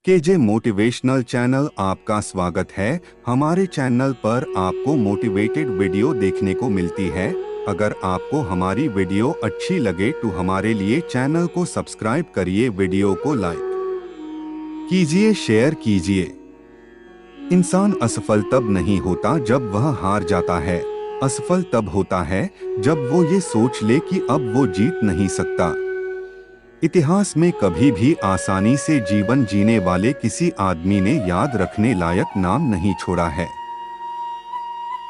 KJ motivational channel आपका स्वागत है। हमारे चैनल पर आपको मोटिवेटेड वीडियो देखने को मिलती है। अगर आपको हमारी वीडियो अच्छी लगे तो हमारे लिए चैनल को सब्सक्राइब करिए, वीडियो को लाइक कीजिए, शेयर कीजिए। इंसान असफल तब नहीं होता जब वह हार जाता है। असफल तब होता है जब वो ये सोच ले कि अब वो जीत नहीं सकता। इतिहास में कभी भी आसानी से जीवन जीने वाले किसी आदमी ने याद रखने लायक नाम नहीं छोड़ा है।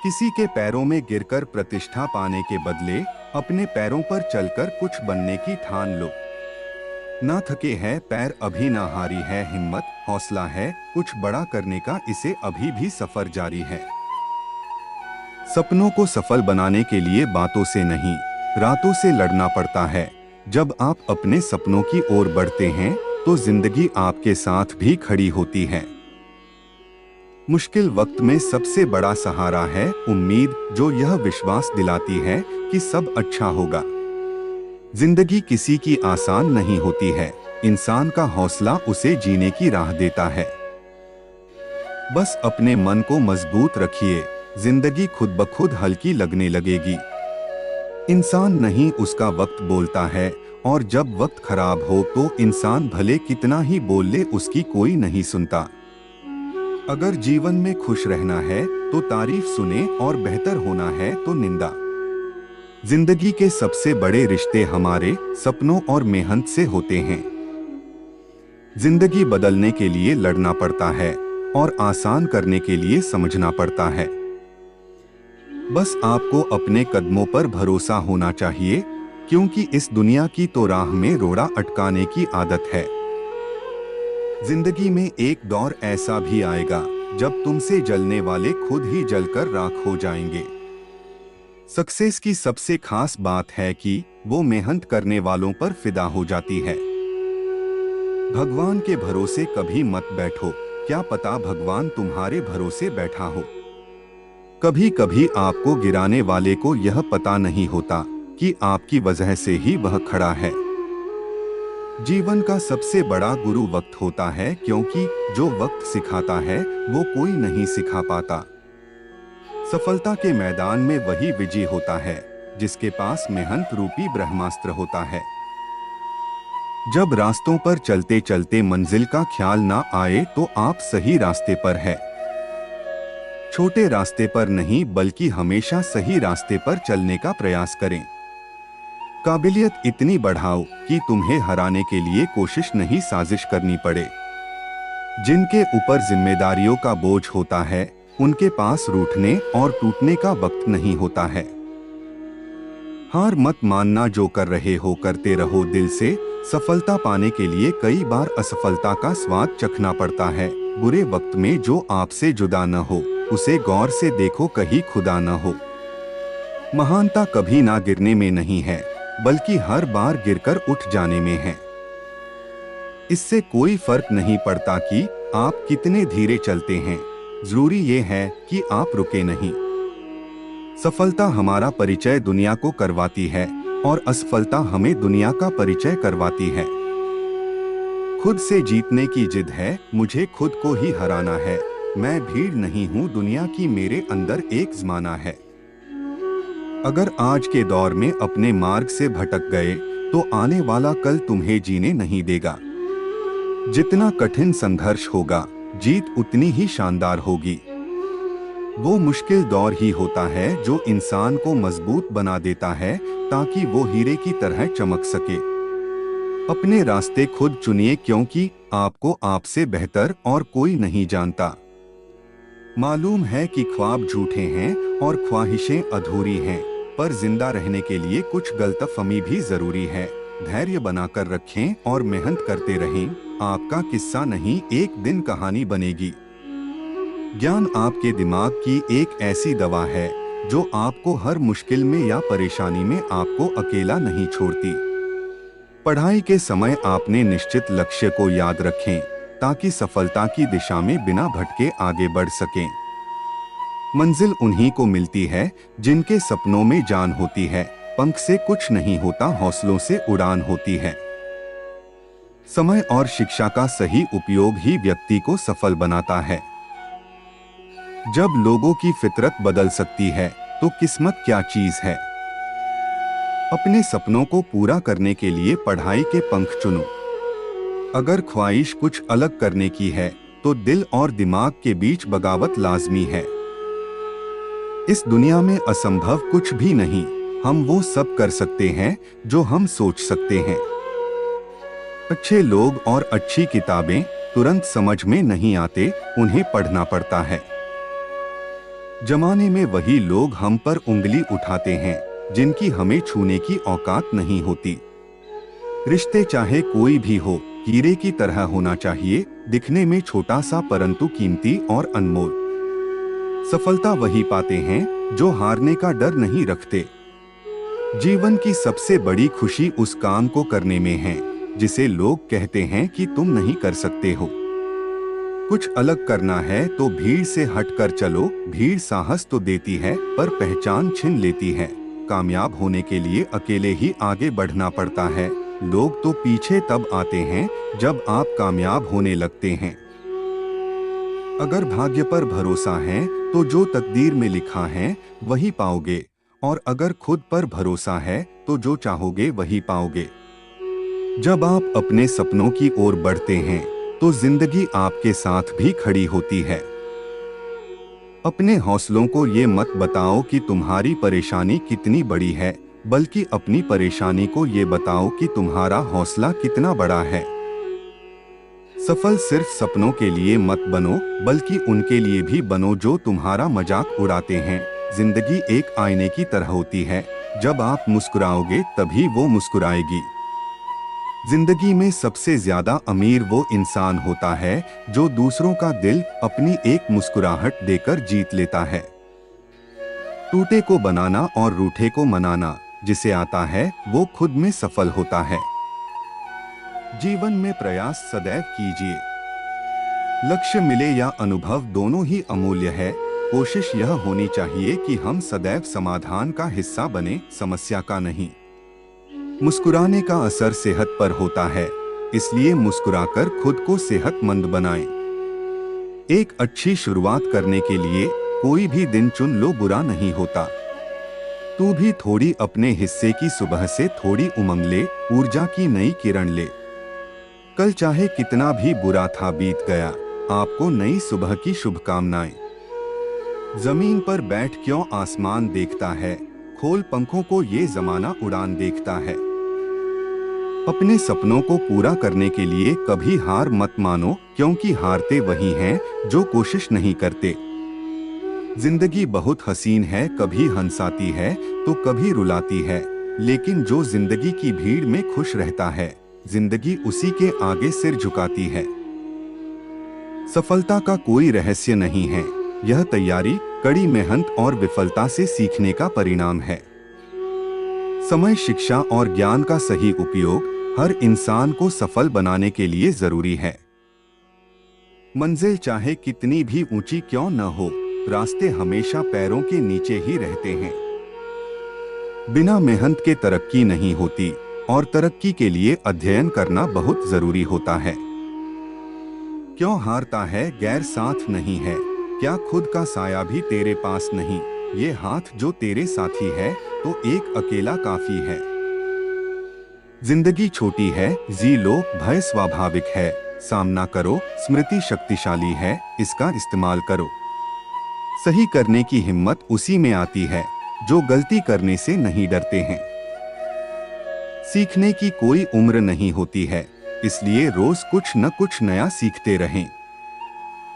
किसी के पैरों में गिरकर प्रतिष्ठा पाने के बदले अपने पैरों पर चलकर कुछ बनने की ठान लो। ना थके हैं पैर, अभी ना हारी है हिम्मत, हौसला है कुछ बड़ा करने का, इसे अभी भी सफर जारी है। सपनों को सफल बनाने के लिए बातों से नहीं, रातों से लड़ना पड़ता है। जब आप अपने सपनों की ओर बढ़ते हैं तो जिंदगी आपके साथ भी खड़ी होती है। मुश्किल वक्त में सबसे बड़ा सहारा है उम्मीद, जो यह विश्वास दिलाती है कि सब अच्छा होगा। जिंदगी किसी की आसान नहीं होती है, इंसान का हौसला उसे जीने की राह देता है। बस अपने मन को मजबूत रखिए, जिंदगी खुद ब खुद हल्की लगने लगेगी। इंसान नहीं उसका वक्त बोलता है, और जब वक्त खराब हो तो इंसान भले कितना ही बोल ले उसकी कोई नहीं सुनता। अगर जीवन में खुश रहना है तो तारीफ सुने, और बेहतर होना है तो निंदा। जिंदगी के सबसे बड़े रिश्ते हमारे सपनों और मेहनत से होते हैं। जिंदगी बदलने के लिए लड़ना पड़ता है और आसान करने के लिए समझना पड़ता है। बस आपको अपने कदमों पर भरोसा होना चाहिए, क्योंकि इस दुनिया की तो राह में रोड़ा अटकाने की आदत है। जिंदगी में एक दौर ऐसा भी आएगा जब तुमसे जलने वाले खुद ही जलकर राख हो जाएंगे। सक्सेस की सबसे खास बात है कि वो मेहनत करने वालों पर फिदा हो जाती है। भगवान के भरोसे कभी मत बैठो, क्या पता भगवान तुम्हारे भरोसे बैठा हो। कभी कभी आपको गिराने वाले को यह पता नहीं होता कि आपकी वजह से ही वह खड़ा है। जीवन का सबसे बड़ा गुरु वक्त होता है, क्योंकि जो वक्त सिखाता है वो कोई नहीं सिखा पाता। सफलता के मैदान में वही विजयी होता है जिसके पास मेहनत रूपी ब्रह्मास्त्र होता है। जब रास्तों पर चलते चलते मंजिल का ख्याल ना आए तो आप सही रास्ते पर है। छोटे रास्ते पर नहीं बल्कि हमेशा सही रास्ते पर चलने का प्रयास करें। काबिलियत इतनी बढ़ाओ कि तुम्हें हराने के लिए कोशिश नहीं साजिश करनी पड़े। जिनके ऊपर जिम्मेदारियों का बोझ होता है उनके पास रूठने और टूटने का वक्त नहीं होता है। हार मत मानना, जो कर रहे हो करते रहो दिल से। सफलता पाने के लिए कई बार असफलता का स्वाद चखना पड़ता है। बुरे वक्त में जो आपसे जुदा न हो उसे गौर से देखो, कहीं खुदा न हो। महानता कभी ना गिरने में नहीं है बल्कि हर बार गिरकर उठ जाने में है। इससे कोई फर्क नहीं पड़ता कि आप कितने धीरे चलते हैं, जरूरी ये है कि आप रुके नहीं। सफलता हमारा परिचय दुनिया को करवाती है और असफलता हमें दुनिया का परिचय करवाती है। खुद से जीतने की जिद है, मुझे खुद को ही हराना है। मैं भीड़ नहीं हूँ दुनिया की, मेरे अंदर एक ज़माना है। अगर आज के दौर में अपने मार्ग से भटक गए तो आने वाला कल तुम्हें जीने नहीं देगा। जितना कठिन संघर्ष होगा जीत उतनी ही शानदार होगी। वो मुश्किल दौर ही होता है जो इंसान को मजबूत बना देता है ताकि वो हीरे की तरह चमक सके। अपने रास्ते खुद चुनिए, क्योंकि आपको आपसे बेहतर और कोई नहीं जानता। मालूम है कि ख्वाब झूठे हैं और ख्वाहिशें अधूरी हैं, पर जिंदा रहने के लिए कुछ गलतफहमी भी जरूरी है। धैर्य बनाकर रखें और मेहनत करते रहें। आपका किस्सा नहीं एक दिन कहानी बनेगी। ज्ञान आपके दिमाग की एक ऐसी दवा है जो आपको हर मुश्किल में या परेशानी में आपको अकेला नहीं छोड़ती। पढ़ाई के समय आपने निश्चित लक्ष्य को याद रखें ताकि सफलता की दिशा में बिना भटके आगे बढ़ सकें। मंजिल उन्हीं को मिलती है जिनके सपनों में जान होती है। पंख से कुछ नहीं होता, हौसलों से उड़ान होती है। समय और शिक्षा का सही उपयोग ही व्यक्ति को सफल बनाता है। जब लोगों की फितरत बदल सकती है तो किस्मत क्या चीज है। अपने सपनों को पूरा करने के लिए पढ़ाई के पंख चुनो। अगर ख्वाहिश कुछ अलग करने की है तो दिल और दिमाग के बीच बगावत लाजमी है। इस दुनिया में असंभव कुछ भी नहीं, हम वो सब कर सकते हैं जो हम सोच सकते हैं। अच्छे लोग और अच्छी किताबें तुरंत समझ में नहीं आते, उन्हें पढ़ना पड़ता है। जमाने में वही लोग हम पर उंगली उठाते हैं जिनकी हमें छूने की औकात नहीं होती। रिश्ते चाहे कोई भी हो, हीरे की तरह होना चाहिए, दिखने में छोटा सा परंतु कीमती और अनमोल। सफलता वही पाते हैं जो हारने का डर नहीं रखते। जीवन की सबसे बड़ी खुशी उस काम को करने में है जिसे लोग कहते हैं कि तुम नहीं कर सकते हो। कुछ अलग करना है तो भीड़ से हटकर चलो। भीड़ साहस तो देती है पर पहचान छीन लेती है। कामयाब होने के लिए अकेले ही आगे बढ़ना पड़ता है। लोग तो पीछे तब आते हैं जब आप कामयाब होने लगते हैं। अगर भाग्य पर भरोसा है तो जो तकदीर में लिखा है वही पाओगे, और अगर खुद पर भरोसा है तो जो चाहोगे वही पाओगे। जब आप अपने सपनों की ओर बढ़ते हैं तो जिंदगी आपके साथ भी खड़ी होती है। अपने हौसलों को ये मत बताओ कि तुम्हारी परेशानी कितनी बड़ी है, बल्कि अपनी परेशानी को ये बताओ कि तुम्हारा हौसला कितना बड़ा है। सफल सिर्फ सपनों के लिए मत बनो, बल्कि उनके लिए भी बनो जो तुम्हारा मजाक उड़ाते हैं। जिंदगी एक आईने की तरह होती है, जब आप मुस्कुराओगे तभी वो मुस्कुराएगी। जिंदगी में सबसे ज्यादा अमीर वो इंसान होता है जो दूसरों का दिल अपनी एक मुस्कुराहट देकर जीत लेता है। टूटे को बनाना और रूठे को मनाना जिसे आता है वो खुद में सफल होता है। जीवन में प्रयास सदैव कीजिए। लक्ष्य मिले या अनुभव दोनों ही अमूल्य है। कोशिश यह होनी चाहिए कि हम सदैव समाधान का हिस्सा बने, समस्या का नहीं। मुस्कुराने का असर सेहत पर होता है, इसलिए मुस्कुराकर खुद को सेहतमंद बनाएं। एक अच्छी शुरुआत करने के लिए कोई भी दिन चुन लो, बुरा नहीं होता। तू भी थोड़ी अपने हिस्से की सुबह से थोड़ी उमंग ले, ऊर्जा की नई किरण ले। कल चाहे कितना भी बुरा था बीत गया, आपको नई सुबह की शुभकामनाएं। जमीन पर बैठ क्यों आसमान देखता है, खोल पंखों को ये जमाना उड़ान देखता है। अपने सपनों को पूरा करने के लिए कभी हार मत मानो, क्योंकि हारते वही हैं जो कोशिश नहीं करते। जिंदगी बहुत हसीन है, कभी हंसाती है तो कभी रुलाती है, लेकिन जो जिंदगी की भीड़ में खुश रहता है, जिंदगी उसी के आगे सिर झुकाती है। सफलता का कोई रहस्य नहीं है, यह तैयारी, कड़ी मेहनत और विफलता से सीखने का परिणाम है। समय, शिक्षा और ज्ञान का सही उपयोग हर इंसान को सफल बनाने के लिए जरूरी है। मंजिल चाहे कितनी भी ऊंची क्यों न हो, रास्ते हमेशा पैरों के नीचे ही रहते हैं। बिना मेहनत के तरक्की नहीं होती, और तरक्की के लिए अध्ययन करना बहुत जरूरी होता है। क्यों हारता है, गैर साथ नहीं है, क्या खुद का साया भी तेरे पास नहीं। ये हाथ जो तेरे साथी है तो एक अकेला काफी है। जिंदगी छोटी है, जी लो, भय स्वाभाविक है, सामना करो, स्मृति शक्तिशाली है, इसका इस्तेमाल करो। सही करने की हिम्मत उसी में आती है जो गलती करने से नहीं डरते हैं। सीखने की कोई उम्र नहीं होती है, इसलिए रोज कुछ न कुछ नया सीखते रहें।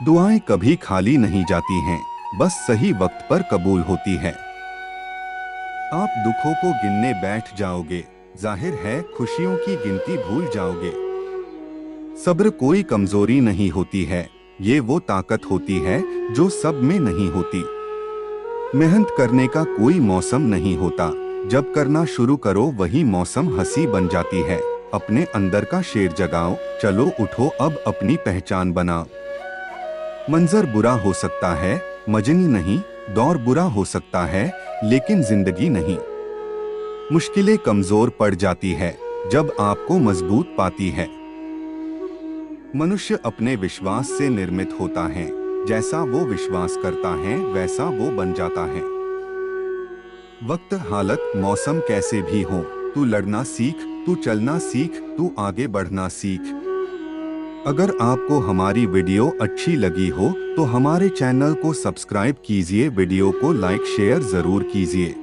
दुआएं कभी खाली नहीं जाती हैं, बस सही वक्त पर कबूल होती है। आप दुखों को गिनने बैठ जाओगे, जाहिर है खुशियों की गिनती भूल जाओगे। सब्र कोई कमजोरी नहीं होती है, ये वो ताकत होती है जो सब में नहीं होती। मेहनत करने का कोई मौसम नहीं होता, जब करना शुरू करो वही मौसम हंसी बन जाती है। अपने अंदर का शेर जगाओ, चलो उठो अब अपनी पहचान बनाओ। मंजर बुरा हो सकता है, मजनी नहीं, दौर बुरा हो सकता है, लेकिन जिंदगी नहीं। मुश्किलें कमजोर पड़ जाती है जब आपको मजबूत पाती है। मनुष्य अपने विश्वास से निर्मित होता है। जैसा वो विश्वास करता है वैसा वो बन जाता है। वक्त, हालत, मौसम कैसे भी हो, तू लड़ना सीख, तू चलना सीख, तू आगे बढ़ना सीख। अगर आपको हमारी वीडियो अच्छी लगी हो तो हमारे चैनल को सब्सक्राइब कीजिए, वीडियो को लाइक शेयर जरूर कीजिए।